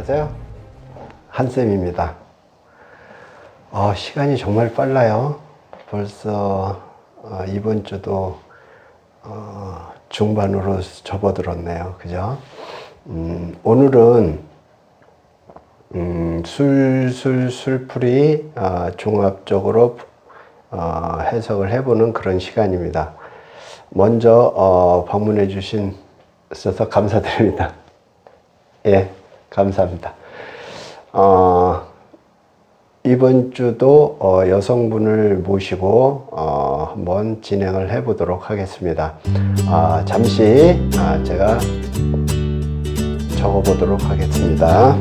안녕하세요. 한쌤입니다. 시간이 정말 빨라요. 벌써 이번 주도 중반으로 접어들었네요. 그죠? 오늘은 술풀이 종합적으로 해석을 해보는 그런 시간입니다. 먼저 방문해 주셔서 감사드립니다. 예, 감사합니다. 이번 주도 여성분을 모시고 한번 진행을 해 보도록 하겠습니다. 잠시 제가 적어 보도록 하겠습니다.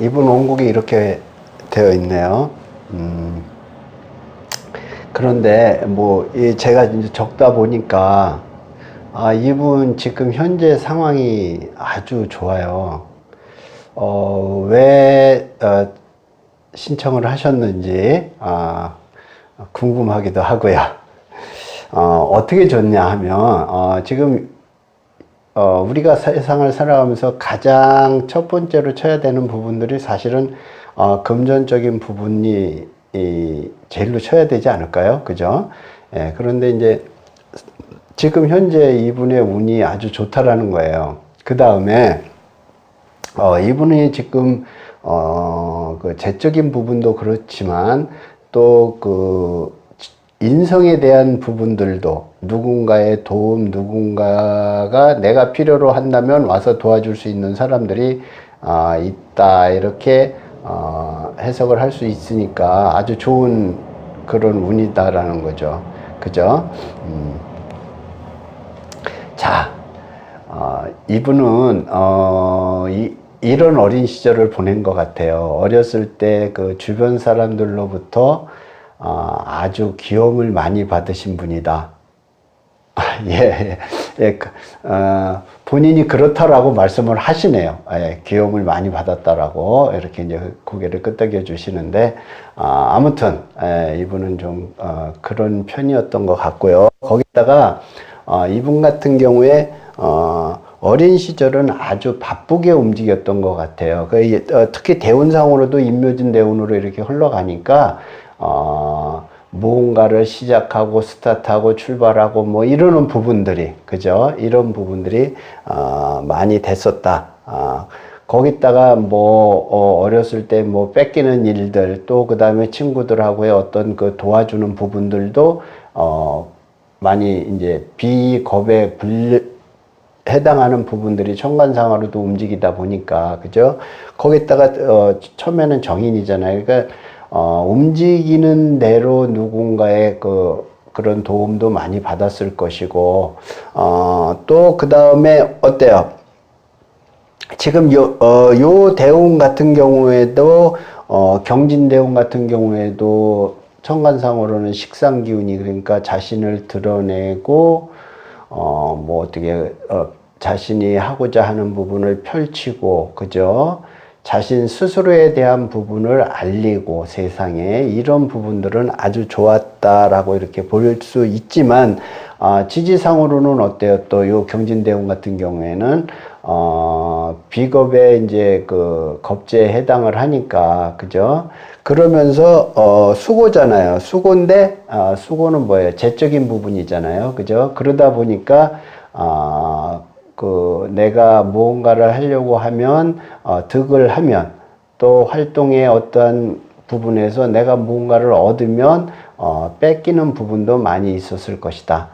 이분 원곡이 이렇게 되어 있네요. 그런데 제가 이제 적다 보니까 이분 지금 현재 상황이 아주 좋아요. 왜 신청을 하셨는지 궁금하기도 하고요. 어떻게 좋냐 하면 지금 우리가 세상을 살아가면서 가장 첫 번째로 쳐야 되는 부분들이 사실은 금전적인 부분이 제일로 쳐야 되지 않을까요? 그죠? 예, 그런데 이제 지금 현재 이분의 운이 아주 좋다라는 거예요. 그 다음에 이분이 지금 그 재적인 부분도 그렇지만 또 그 인성에 대한 부분들도 누군가의 도움, 누군가가 내가 필요로 한다면 와서 도와줄 수 있는 사람들이 있다, 이렇게 해석을 할 수 있으니까 아주 좋은 그런 운이다라는 거죠. 그죠? 자, 이분은 이런 어린 시절을 보낸 것 같아요. 어렸을 때 그 주변 사람들로부터 아주 귀여움을 많이 받으신 분이다. 본인이 그렇다라고 말씀을 하시네요. 귀여움을 많이 받았다라고 이렇게 이제 고개를 끄덕여 주시는데, 아무튼 이분은 좀 그런 편이었던 것 같고요. 거기다가 이분 같은 경우에 어린 시절은 아주 바쁘게 움직였던 것 같아요. 특히 대운상으로도 인묘진 대운으로 이렇게 흘러가니까 무언가를 시작하고 스타트하고 출발하고 뭐 이러는 부분들이, 그죠? 이런 부분들이 많이 됐었다. 거기다가 어렸을 때 뺏기는 일들, 또 그 다음에 친구들하고의 어떤 그 도와주는 부분들도 많이 이제 비겁에 해당하는 부분들이 천간상으로도 움직이다 보니까, 그죠? 거기다가 처음에는 정인이잖아요. 그러니까 움직이는 대로 누군가의 그런 도움도 많이 받았을 것이고, 또 그 다음에 어때요? 지금 요 대운 같은 경우에도, 경진대운 같은 경우에도 천간상으로는 식상기운이, 그러니까 자신을 드러내고, 어떻게, 자신이 하고자 하는 부분을 펼치고, 그죠? 자신 스스로에 대한 부분을 알리고 세상에 이런 부분들은 아주 좋았다라고 이렇게 볼 수 있지만 지지상으로는 어때요? 또 요 경진대원 같은 경우에는 비겁에 이제 그 겁제에 해당을 하니까 그죠? 그러면서 수고잖아요. 수고인데 수고는 뭐예요? 재적인 부분이잖아요. 그죠? 그러다 보니까 그 내가 무언가를 하려고 하면 득을 하면 또 활동의 어떠한 부분에서 내가 무언가를 얻으면 뺏기는 부분도 많이 있었을 것이다.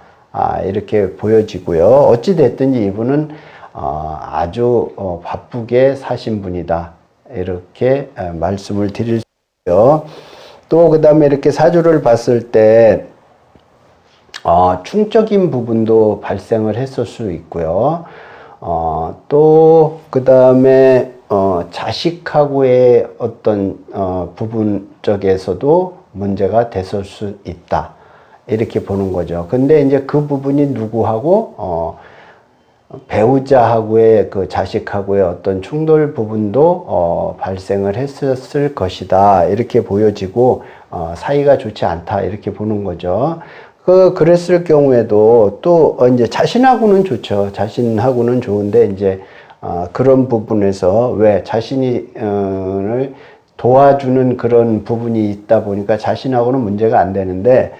이렇게 보여지고요. 어찌 됐든지 이분은 아주 바쁘게 사신 분이다. 이렇게 말씀을 드릴 수 있고요. 또 그 다음에 이렇게 사주를 봤을 때 충적인 부분도 발생을 했을 수 있고요. 또 그 다음에 자식하고의 어떤 부분 쪽에서도 문제가 됐을 수 있다. 이렇게 보는 거죠. 근데 이제 그 부분이 누구하고 배우자하고의 그 자식하고의 어떤 충돌 부분도 발생을 했었을 것이다. 이렇게 보여지고 사이가 좋지 않다. 이렇게 보는 거죠. 그랬을 경우에도 또 이제 자신하고는 좋죠. 자신하고는 좋은데 이제 그런 부분에서 왜 자신이 도와주는 그런 부분이 있다 보니까 자신하고는 문제가 안 되는데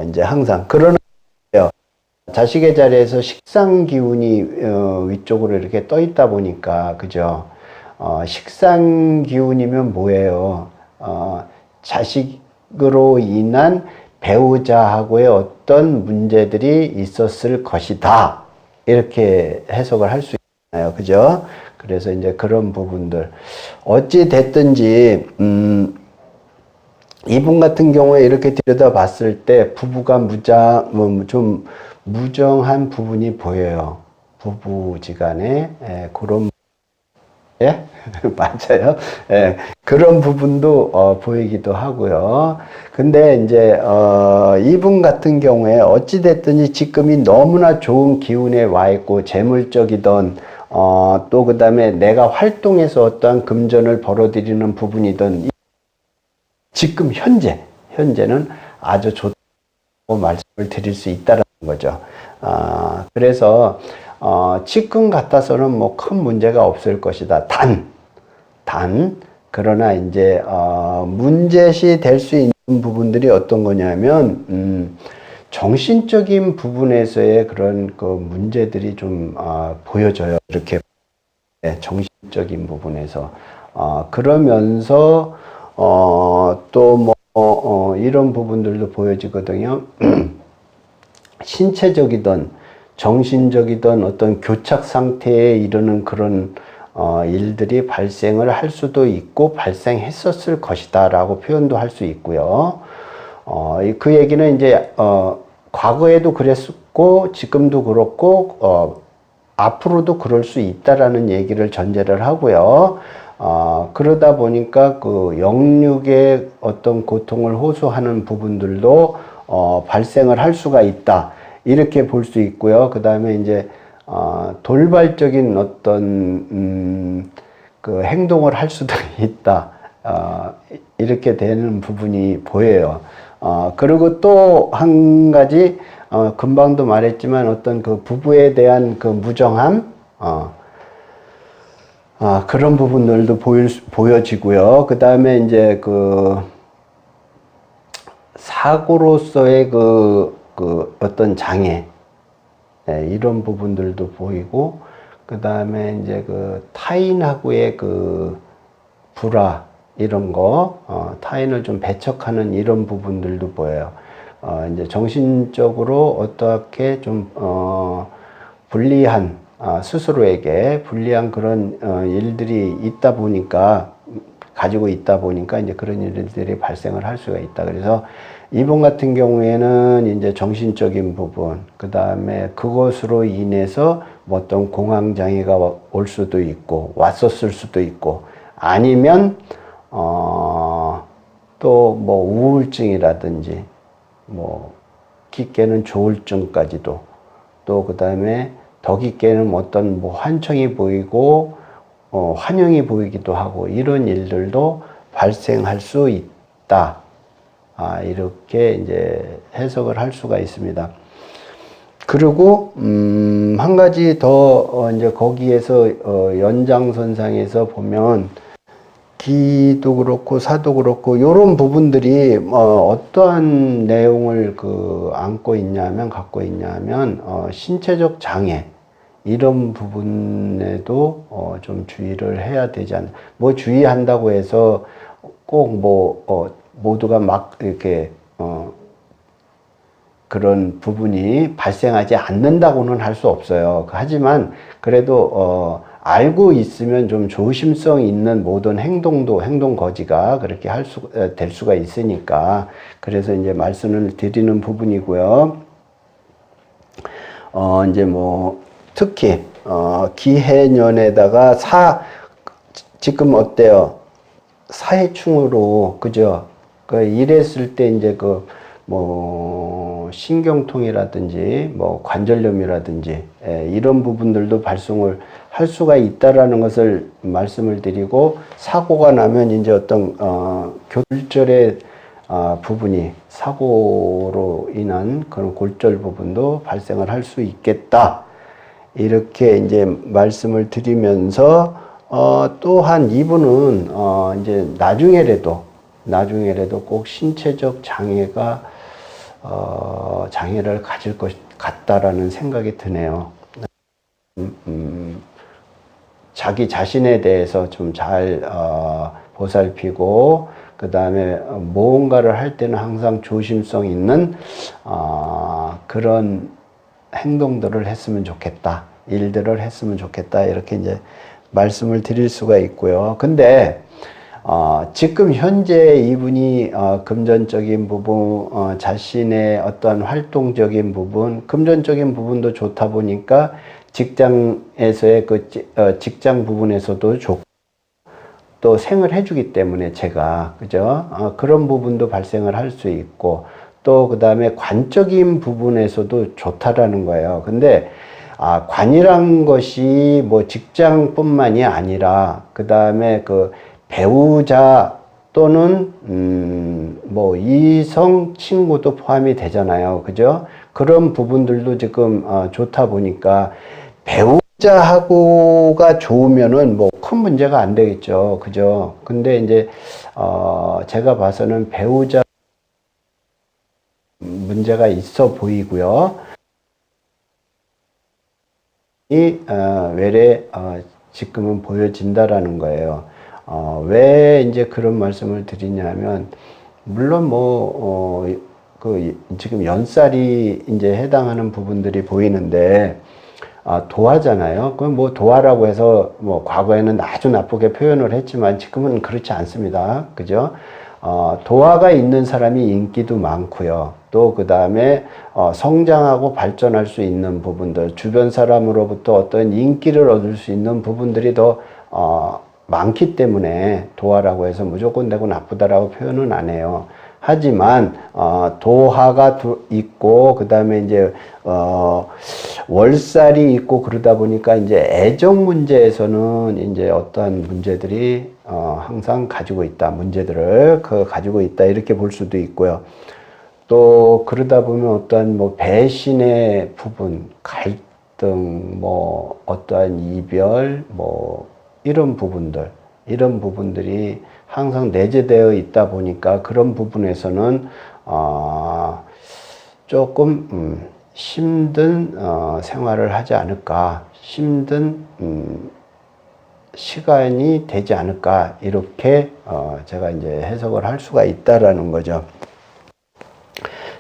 이제 항상 그러는 거예요. 자식의 자리에서 식상 기운이 위쪽으로 이렇게 떠 있다 보니까 그죠? 식상 기운이면 뭐예요? 자식으로 인한 배우자하고의 어떤 문제들이 있었을 것이다. 이렇게 해석을 할 수 있나요? 그죠? 그래서 이제 그런 부분들. 어찌 됐든지, 이분 같은 경우에 이렇게 들여다 봤을 때 부부가 좀 무정한 부분이 보여요. 부부지간에 그런 예? 맞아요. 예. 그런 부분도 보이기도 하고요. 근데 이제 이분 같은 경우에 어찌 됐든지 지금이 너무나 좋은 기운에 와 있고 재물적이던 또 그다음에 내가 활동해서 어떠한 금전을 벌어들이는 부분이든 지금 현재는 아주 좋다고 말씀을 드릴 수 있다는 거죠. 그래서 지금 같아서는 뭐 큰 문제가 없을 것이다. 그러나 이제 문제시 될 수 있는 부분들이 어떤 거냐면 정신적인 부분에서의 그런 그 문제들이 좀 보여져요. 이렇게 정신적인 부분에서 그러면서 또 뭐 이런 부분들도 보여지거든요. 신체적이든 정신적이든 어떤 교착 상태에 이르는 그런 일들이 발생을 할 수도 있고 발생했었을 것이다 라고 표현도 할 수 있고요. 그 얘기는 이제 과거에도 그랬었고 지금도 그렇고 앞으로도 그럴 수 있다라는 얘기를 전제를 하고요. 그러다 보니까 그 영육의 어떤 고통을 호소하는 부분들도 발생을 할 수가 있다. 이렇게 볼 수 있고요. 그 다음에 이제 돌발적인 어떤 그 행동을 할 수도 있다. 이렇게 되는 부분이 보여요. 그리고 또 한 가지 금방도 말했지만 어떤 그 부부에 대한 그 무정함 그런 부분들도 보여지고요. 그 다음에 이제 그 사고로서의 그 어떤 장애, 이런 부분들도 보이고, 그 다음에 이제 그 타인하고의 그 불화, 이런 거, 타인을 좀 배척하는 이런 부분들도 보여요. 이제 정신적으로 어떻게 좀, 불리한, 스스로에게 불리한 그런 일들이 있다 보니까 가지고 있다 보니까 이제 그런 일들이 발생을 할 수가 있다. 그래서 이분 같은 경우에는 이제 정신적인 부분, 그 다음에 그것으로 인해서 뭐 어떤 공황장애가 올 수도 있고 왔었을 수도 있고 아니면 또 뭐 우울증이라든지 뭐 깊게는 조울증까지도 또 그 다음에 더 깊게는 어떤 뭐 환청이 보이고 환영이 보이기도 하고 이런 일들도 발생할 수 있다. 이렇게 이제 해석을 할 수가 있습니다. 그리고 한 가지 더 이제 거기에서 연장선상에서 보면 기도 그렇고 사도 그렇고 이런 부분들이 어떠한 내용을 안고 있냐면 갖고 있냐면 신체적 장애 이런 부분에도 좀 주의를 해야 되지 않나. 뭐 주의한다고 해서 꼭 모두가 막 이렇게 그런 부분이 발생하지 않는다고는 할 수 없어요. 하지만 그래도 알고 있으면 좀 조심성 있는 모든 행동 거지가 그렇게 될 수가 있으니까 그래서 이제 말씀을 드리는 부분이고요. 이제 특히 기해년에다가 지금 어때요? 사해충으로 그죠? 이랬을 때 이제 신경통이라든지 관절염이라든지 이런 부분들도 발생을 할 수가 있다라는 것을 말씀을 드리고 사고가 나면 이제 어떤 골절의 부분이 사고로 인한 그런 골절 부분도 발생을 할 수 있겠다. 이렇게 이제 말씀을 드리면서 또한 이분은 이제 나중에라도 꼭 신체적 장애를 가질 것 같다라는 생각이 드네요. 자기 자신에 대해서 좀 잘 보살피고 그 다음에 무언가를 할 때는 항상 조심성 있는 그런 행동들을 했으면 좋겠다. 일들을 했으면 좋겠다. 이렇게 이제 말씀을 드릴 수가 있고요. 근데 지금 현재 이분이 금전적인 부분, 자신의 어떤 활동적인 부분, 금전적인 부분도 좋다 보니까 직장에서의 직장 부분에서도 좋고 또 생을 해주기 때문에 제가 그죠? 그런 부분도 발생을 할 수 있고 또 그 다음에 관적인 부분에서도 좋다라는 거예요. 근데 관이란 것이 직장뿐만이 아니라 그 다음에 배우자 또는 이성 친구도 포함이 되잖아요. 그죠? 그런 부분들도 지금 좋다 보니까 배우자하고가 좋으면은 큰 문제가 안 되겠죠. 그죠? 근데 이제 제가 봐서는 배우자 문제가 있어 보이고요. 외래 지금은 보여진다라는 거예요. 왜 이제 그런 말씀을 드리냐면 물론 지금 연살이 이제 해당하는 부분들이 보이는데 도화잖아요. 그럼 도화라고 해서 과거에는 아주 나쁘게 표현을 했지만 지금은 그렇지 않습니다. 그죠? 도화가 있는 사람이 인기도 많고요. 또 그 다음에 성장하고 발전할 수 있는 부분들, 주변 사람으로부터 어떤 인기를 얻을 수 있는 부분들이 더 많기 때문에 도화라고 해서 무조건 되고 나쁘다라고 표현은 안 해요. 하지만 도화가 있고 그 다음에 이제 월살이 있고 그러다 보니까 이제 애정 문제에서는 이제 어떠한 문제들이 항상 가지고 있다. 문제들을 가지고 있다. 이렇게 볼 수도 있고요. 또 그러다 보면 어떠한 배신의 부분, 갈등, 어떠한 이별, 이런 부분들이 항상 내재되어 있다 보니까 그런 부분에서는 조금 힘든 생활을 하지 않을까, 힘든 시간이 되지 않을까 이렇게 제가 이제 해석을 할 수가 있다라는 거죠.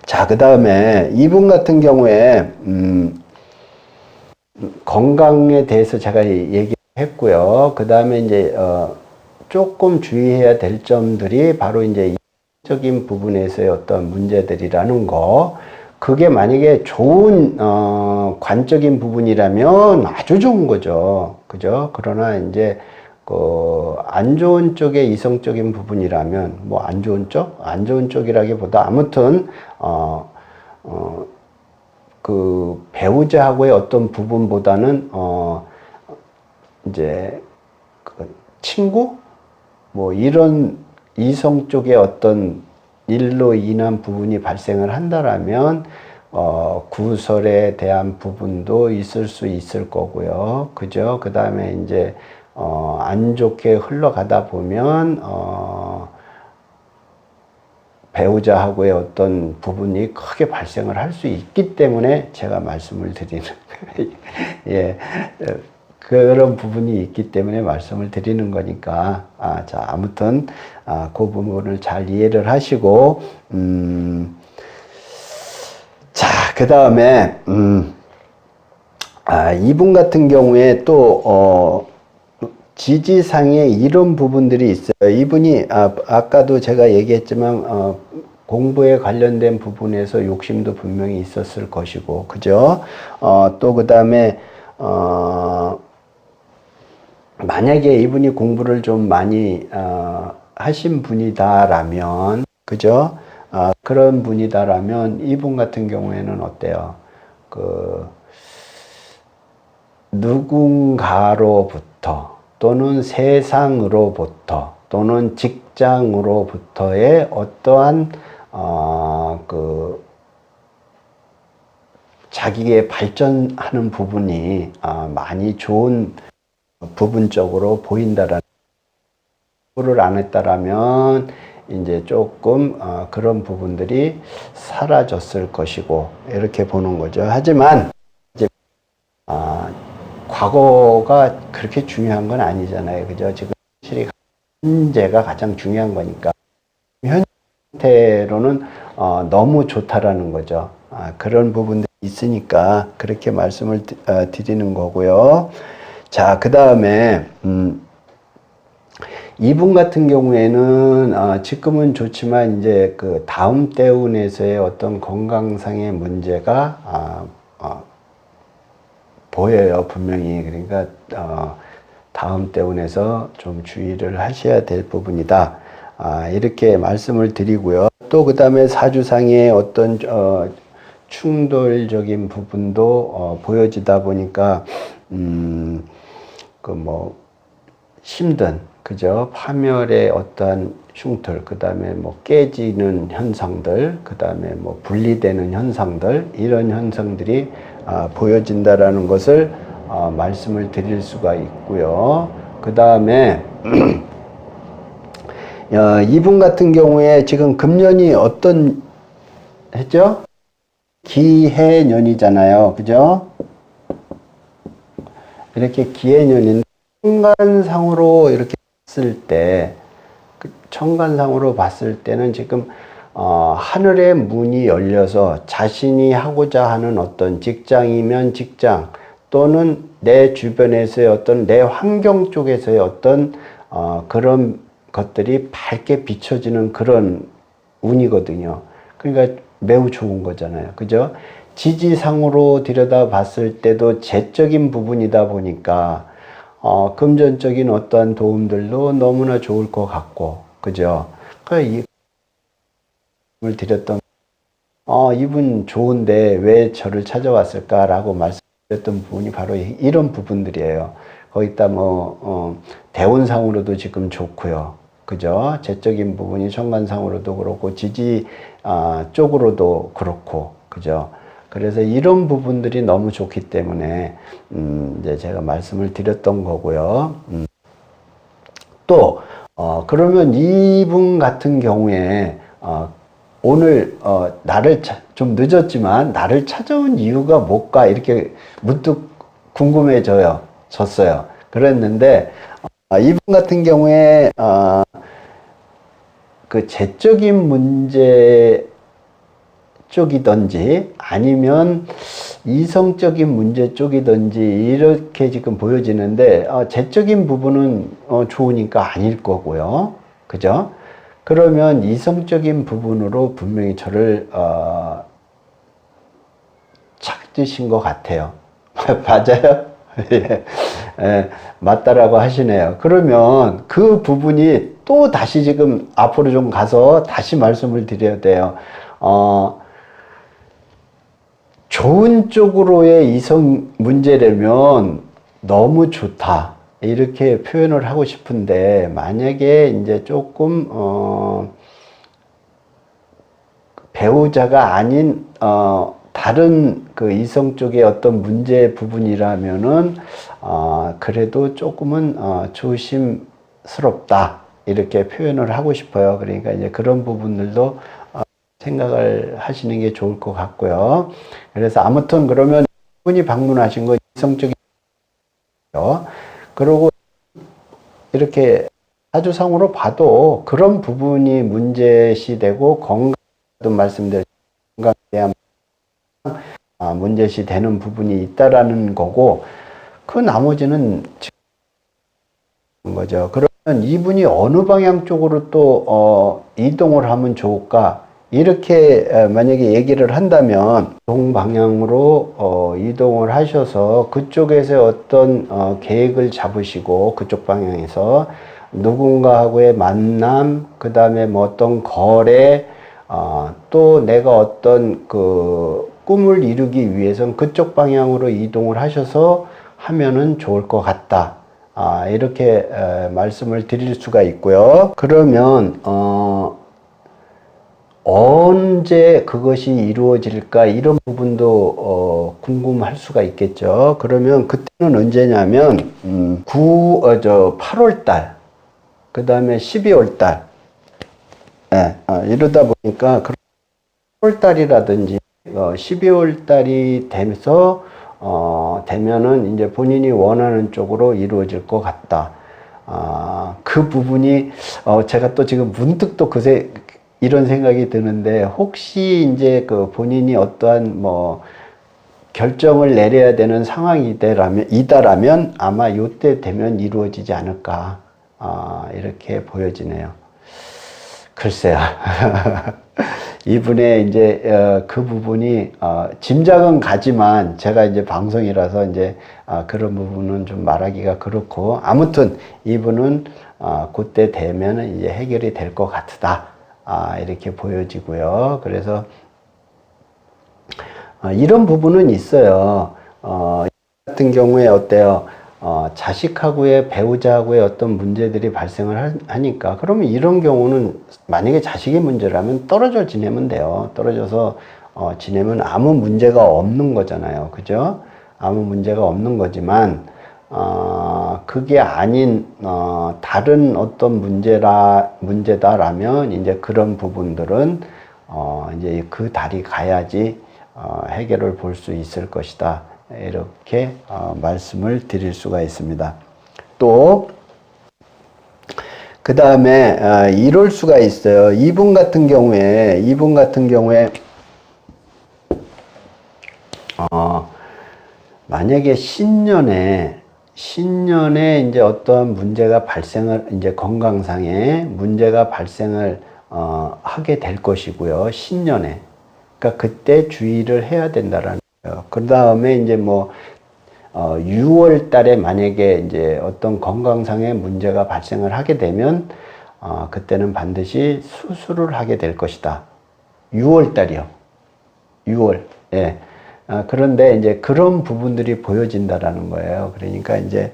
자, 그 다음에 이분 같은 경우에 건강에 대해서 제가 얘기했고요. 그 다음에 이제 조금 주의해야 될 점들이 바로 이제 이성적인 부분에서의 어떤 문제들이라는 거. 그게 만약에 좋은 관적인 부분이라면 아주 좋은 거죠. 그죠? 그러나 이제 안 좋은 쪽의 이성적인 부분이라면 안 좋은 쪽? 안 좋은 쪽이라기보다 아무튼 배우자하고의 어떤 부분보다는 이제 그 친구? 뭐 이런 이성 쪽에 어떤 일로 인한 부분이 발생을 한다라면 구설에 대한 부분도 있을 수 있을 거고요. 그죠? 그 다음에 이제 안 좋게 흘러가다 보면 배우자하고의 어떤 부분이 크게 발생을 할 수 있기 때문에 제가 말씀을 드리는 예, 그런 부분이 있기 때문에 말씀을 드리는 거니까 자 아무튼 그 부분을 잘 이해를 하시고 자 그 다음에 이분 같은 경우에 또 지지상에 이런 부분들이 있어요. 이분이 아까도 제가 얘기했지만 공부에 관련된 부분에서 욕심도 분명히 있었을 것이고, 그죠? 또 그 다음에 만약에 이분이 공부를 좀 많이 하신 분이다라면, 그죠? 그런 분이다라면 이분 같은 경우에는 어때요? 누군가로부터 또는 세상으로부터 또는 직장으로부터의 어떠한 자기의 발전하는 부분이 많이 좋은 부분적으로 보인다라는 공부를 안 했다라면 이제 조금 그런 부분들이 사라졌을 것이고 이렇게 보는 거죠. 하지만 이제 과거가 그렇게 중요한 건 아니잖아요. 그죠? 지금 현재가 가장 중요한 거니까. 현재로는 너무 좋다라는 거죠. 그런 부분들이 있으니까 그렇게 말씀을 드리는 거고요. 자, 그 다음에, 이분 같은 경우에는, 지금은 좋지만, 이제 그 다음 때운에서의 어떤 건강상의 문제가, 보여요, 분명히. 그러니까, 다음 때운에서 좀 주의를 하셔야 될 부분이다. 이렇게 말씀을 드리고요. 또 그 다음에 사주상의 어떤, 충돌적인 부분도, 보여지다 보니까, 힘든, 그죠? 파멸의 어떠한 흉틀, 그 다음에 깨지는 현상들, 그 다음에 분리되는 현상들, 이런 현상들이 보여진다라는 것을 말씀을 드릴 수가 있고요. 그 다음에, 이분 같은 경우에 지금 금년이 어떤 했죠? 기해년이잖아요. 그죠? 이렇게 기해년인데, 천간상으로 이렇게 봤을 때, 천간상으로 봤을 때는 지금, 하늘의 문이 열려서 자신이 하고자 하는 어떤 직장이면 직장, 또는 내 주변에서의 어떤 내 환경 쪽에서의 어떤, 그런 것들이 밝게 비춰지는 그런 운이거든요. 그러니까 매우 좋은 거잖아요. 그죠? 지지상으로 들여다 봤을 때도 재적인 부분이다 보니까, 금전적인 어떠한 도움들도 너무나 좋을 것 같고, 그죠? 그러니까 이을 드렸던, 이분 좋은데 왜 저를 찾아왔을까라고 말씀드렸던 부분이 바로 이런 부분들이에요. 거기다 대운상으로도 지금 좋고요. 그죠? 재적인 부분이 천간상으로도 그렇고, 지지, 쪽으로도 그렇고, 그죠? 그래서 이런 부분들이 너무 좋기 때문에, 이제 제가 말씀을 드렸던 거고요. 또, 그러면 이분 같은 경우에, 오늘, 좀 늦었지만, 나를 찾아온 이유가 뭘까? 이렇게 문득 졌어요. 그랬는데, 이분 같은 경우에, 그 재적인 문제 쪽이든지 아니면 이성적인 문제 쪽이든지 이렇게 지금 보여지는데 재적인 부분은 좋으니까 아닐 거고요. 그죠? 그러면 이성적인 부분으로 분명히 저를 찾으신 것 같아요. 맞아요? 예. 예, 맞다라고 하시네요. 그러면 그 부분이 또 다시 지금 앞으로 좀 가서 다시 말씀을 드려야 돼요. 좋은 쪽으로의 이성 문제라면 너무 좋다. 이렇게 표현을 하고 싶은데, 만약에 이제 조금 배우자가 아닌 다른 그 이성 쪽의 어떤 문제 부분이라면은 그래도 조금은 조심스럽다 이렇게 표현을 하고 싶어요. 그러니까 이제 그런 부분들도 생각을 하시는 게 좋을 것 같고요. 그래서 아무튼 그러면 분이 방문하신 거 이성적이요. 그리고 이렇게 사주상으로 봐도 그런 부분이 문제시되고 건강도 말씀드린 건강에 대한 문제시 되는 부분이 있다라는 거고, 그 나머지는 지금 거죠. 그러면 이분이 어느 방향 쪽으로 또 이동을 하면 좋을까? 이렇게 만약에 얘기를 한다면 동방향으로 이동을 하셔서 그쪽에서 어떤 계획을 잡으시고, 그쪽 방향에서 누군가하고의 만남, 그 다음에 뭐 어떤 거래, 또 내가 어떤 그 꿈을 이루기 위해서는 그쪽 방향으로 이동을 하셔서 하면은 좋을 것 같다. 이렇게 말씀을 드릴 수가 있고요. 그러면 언제 그것이 이루어질까, 이런 부분도 궁금할 수가 있겠죠. 그러면 그때는 언제냐면 8월 달, 그 다음에 12월 달, 이러다 보니까 8월 달이라든지 12월 달이 되면서 되면은 이제 본인이 원하는 쪽으로 이루어질 것 같다. 그 부분이 제가 또 지금 문득 또 그새 이런 생각이 드는데, 혹시 이제 그 본인이 어떠한 뭐 결정을 내려야 되는 이다라면 아마 요때 되면 이루어지지 않을까, 이렇게 보여지네요. 글쎄요. 이분의 이제 그 부분이 짐작은 가지만, 제가 이제 방송이라서 이제 그런 부분은 좀 말하기가 그렇고, 아무튼 이분은 그때 되면은 이제 해결이 될 것 같다. 이렇게 보여지고요. 그래서 이런 부분은 있어요. 같은 경우에 어때요? 자식하고의, 배우자하고의 어떤 문제들이 발생을 하니까, 그러면 이런 경우는 만약에 자식의 문제라면 떨어져 지내면 돼요. 떨어져서 지내면 아무 문제가 없는 거잖아요. 그죠? 아무 문제가 없는 거지만, 그게 아닌 다른 어떤 문제다라면 이제 그런 부분들은 이제 그 달이 가야지 해결을 볼 수 있을 것이다. 이렇게 말씀을 드릴 수가 있습니다. 또 그 다음에 이럴 수가 있어요. 이분 같은 경우에 만약에 신년에 이제 어떤 문제가 발생을, 이제 건강상의 문제가 발생을 하게 될 것이고요. 신년에. 그러니까 그때 주의를 해야 된다라는 거예요. 그 다음에 이제 뭐 6월 달에 만약에 이제 어떤 건강상의 문제가 발생을 하게 되면 그때는 반드시 수술을 하게 될 것이다. 6월 달이요. 6월. 예. 그런데 이제 그런 부분들이 보여진다라는 거예요. 그러니까 이제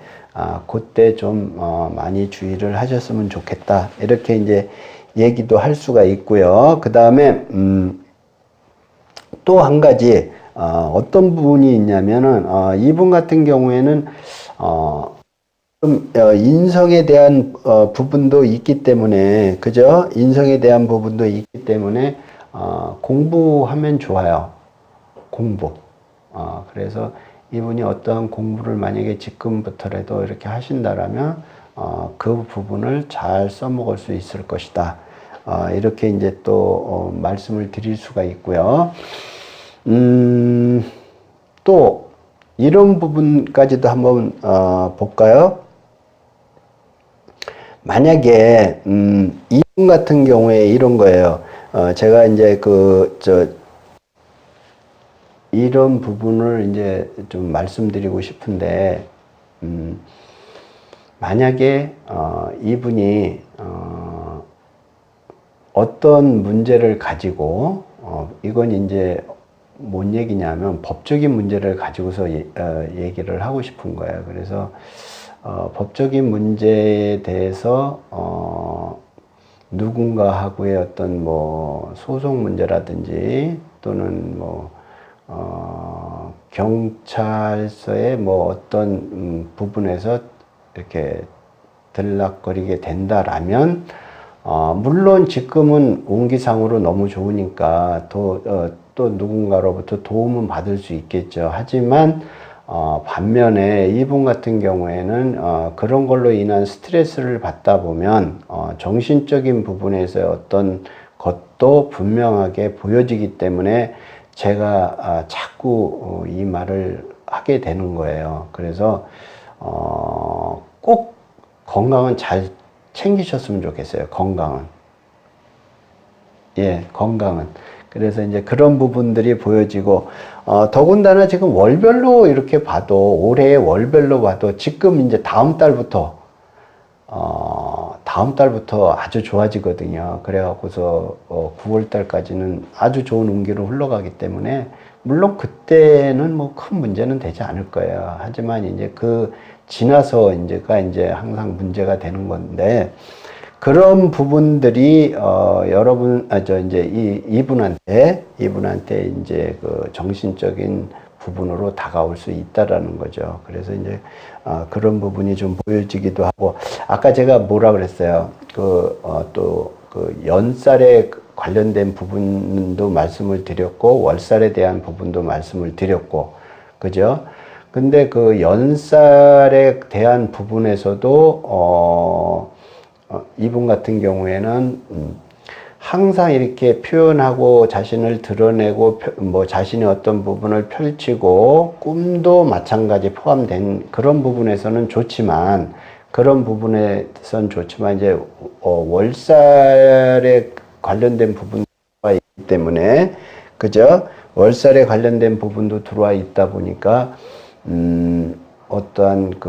그때 좀 많이 주의를 하셨으면 좋겠다. 이렇게 이제 얘기도 할 수가 있고요. 그 다음에 또 한 가지 어떤 부분이 있냐면은 이분 같은 경우에는 좀 인성에 대한 부분도 있기 때문에, 그죠? 인성에 대한 부분도 있기 때문에 공부하면 좋아요. 공부. 그래서 이분이 어떤 공부를 만약에 지금부터라도 이렇게 하신다라면 그 부분을 잘 써먹을 수 있을 것이다. 이렇게 이제 또 말씀을 드릴 수가 있고요. 또 이런 부분까지도 한번 볼까요? 만약에 이분 같은 경우에 이런 거예요. 제가 이제 이런 부분을 이제 좀 말씀드리고 싶은데, 만약에 이분이 어떤 문제를 가지고 이건 이제 뭔 얘기냐면 법적인 문제를 가지고서 얘기를 하고 싶은 거예요. 그래서 법적인 문제에 대해서 누군가하고의 어떤 뭐 소송 문제라든지 또는 뭐 경찰서의 뭐 어떤 부분에서 이렇게 들락거리게 된다라면 물론 지금은 운기상으로 너무 좋으니까 또 누군가로부터 도움은 받을 수 있겠죠. 하지만 반면에 이분 같은 경우에는 그런 걸로 인한 스트레스를 받다 보면 정신적인 부분에서의 어떤 것도 분명하게 보여지기 때문에 제가 자꾸 이 말을 하게 되는 거예요. 그래서 꼭 건강은 잘 챙기셨으면 좋겠어요. 건강은. 예, 건강은. 그래서 이제 그런 부분들이 보여지고, 더군다나 지금 월별로 이렇게 봐도, 올해 월별로 봐도 지금 이제 다음 달부터 아주 좋아지거든요. 그래갖고서 9월 달까지는 아주 좋은 운기로 흘러가기 때문에, 물론 그때는 뭐 큰 문제는 되지 않을 거예요. 하지만 이제 지나서 이제 항상 문제가 되는 건데, 그런 부분들이 여러분 이제 이분한테 이제 그 정신적인 부분으로 다가올 수 있다라는 거죠. 그래서 이제 그런 부분이 좀 보여지기도 하고, 아까 제가 뭐라 그랬어요? 또 연살에 관련된 부분도 말씀을 드렸고, 월살에 대한 부분도 말씀을 드렸고, 그죠? 근데 그 연살에 대한 부분에서도 이분 같은 경우에는 항상 이렇게 표현하고 자신을 드러내고 뭐 자신의 어떤 부분을 펼치고 꿈도 마찬가지 포함된 그런 부분에서는 좋지만, 이제 월살에 관련된 부분이 있기 때문에, 그죠? 월살에 관련된 부분도 들어와 있다 보니까 어떠한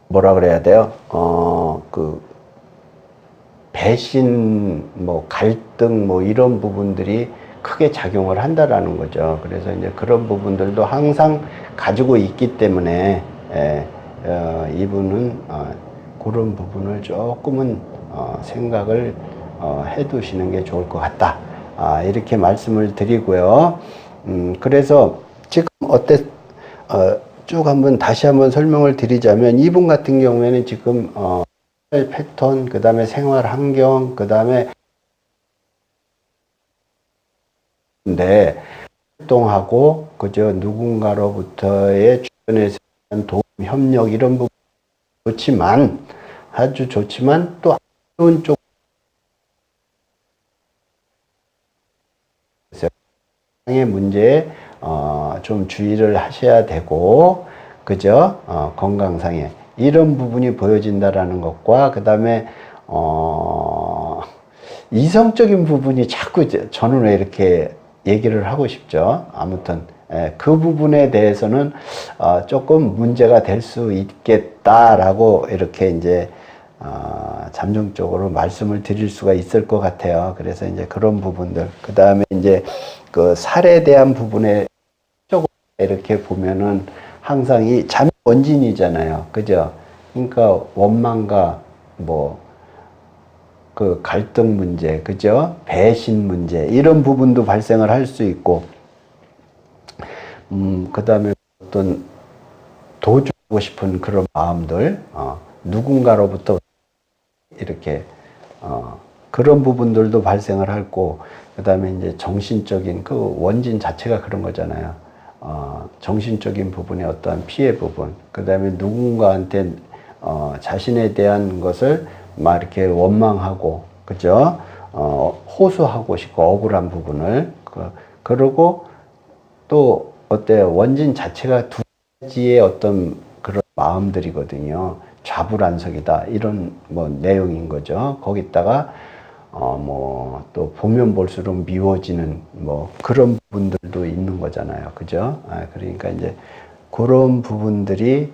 뭐라 그래야 돼요? 배신, 뭐, 갈등, 뭐, 이런 부분들이 크게 작용을 한다라는 거죠. 그래서 이제 그런 부분들도 항상 가지고 있기 때문에, 이분은, 그런 부분을 조금은, 생각을, 해 두시는 게 좋을 것 같다. 이렇게 말씀을 드리고요. 그래서 지금 쭉 다시 한번 설명을 드리자면, 이분 같은 경우에는 지금, 패턴, 그 다음에 생활 환경, 그 다음에, 근데, 활동하고, 그저 누군가로부터의 주변에서 도움, 협력, 이런 부분 좋지만, 아주 좋지만, 또, 안 좋은 쪽의 문제에, 좀 주의를 하셔야 되고, 그죠? 건강상에. 이런 부분이 보여진다라는 것과, 그 다음에, 이성적인 부분이 자꾸 저는 왜 이렇게 얘기를 하고 싶죠. 아무튼, 그 부분에 대해서는, 조금 문제가 될 수 있겠다라고 이렇게 이제, 잠정적으로 말씀을 드릴 수가 있을 것 같아요. 그래서 이제 그런 부분들. 그 다음에 이제 그 살에 대한 부분에 이렇게 보면은 항상 이 잠이 원진이잖아요. 그죠? 그러니까 원망과 뭐 그 갈등 문제, 그죠? 배신 문제, 이런 부분도 발생을 할 수 있고, 그 다음에 어떤 도주하고 싶은 그런 마음들, 누군가로부터 이렇게, 그런 부분들도 발생을 하고, 그 다음에 이제 정신적인 그 원진 자체가 그런 거잖아요. 정신적인 부분의 어떠한 피해 부분, 그 다음에 누군가한테 자신에 대한 것을 막 이렇게 원망하고, 그죠? 호소하고 싶고, 억울한 부분을. 그러고 또 어때요? 원진 자체가 두 가지의 어떤 그런 마음들이거든요. 좌불안석이다. 이런 뭐 내용인 거죠. 거기다가 뭐, 또 보면 볼수록 미워지는 뭐 그런 부분들도 있는 거잖아요. 그죠? 그러니까 이제 그런 부분들이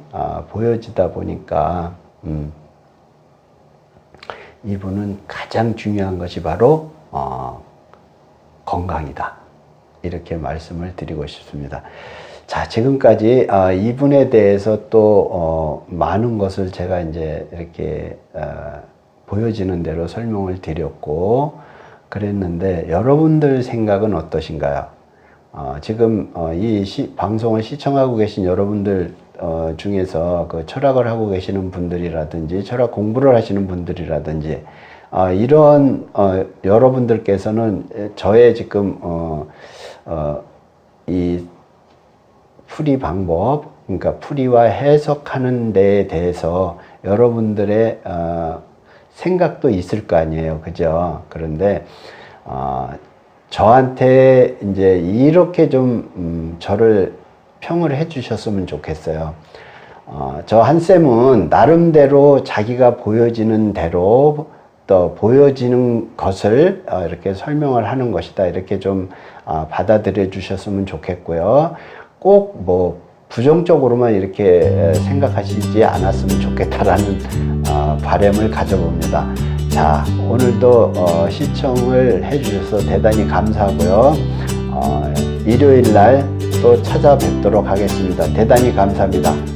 보여지다 보니까, 이분은 가장 중요한 것이 바로, 건강이다. 이렇게 말씀을 드리고 싶습니다. 자, 지금까지 이분에 대해서 또 많은 것을 제가 이제 이렇게 보여지는 대로 설명을 드렸고 그랬는데 여러분들 생각은 어떠신가요? 지금 이 방송을 시청하고 계신 여러분들 중에서 그 철학을 하고 계시는 분들이라든지 철학 공부를 하시는 분들이라든지 이런 여러분들께서는 저의 지금 이 풀이 방법, 그러니까 풀이와 해석하는 데에 대해서 여러분들의 생각도 있을 거 아니에요, 그죠? 그런데 저한테 이제 이렇게 좀 저를 평을 해주셨으면 좋겠어요. 저 한쌤은 나름대로 자기가 보여지는 대로 또 보여지는 것을 이렇게 설명을 하는 것이다. 이렇게 좀 받아들여 주셨으면 좋겠고요. 꼭 뭐 부정적으로만 이렇게 생각하시지 않았으면 좋겠다라는 바람을 가져봅니다. 자, 오늘도 시청을 해주셔서 대단히 감사하고요. 일요일 날 또 찾아뵙도록 하겠습니다. 대단히 감사합니다.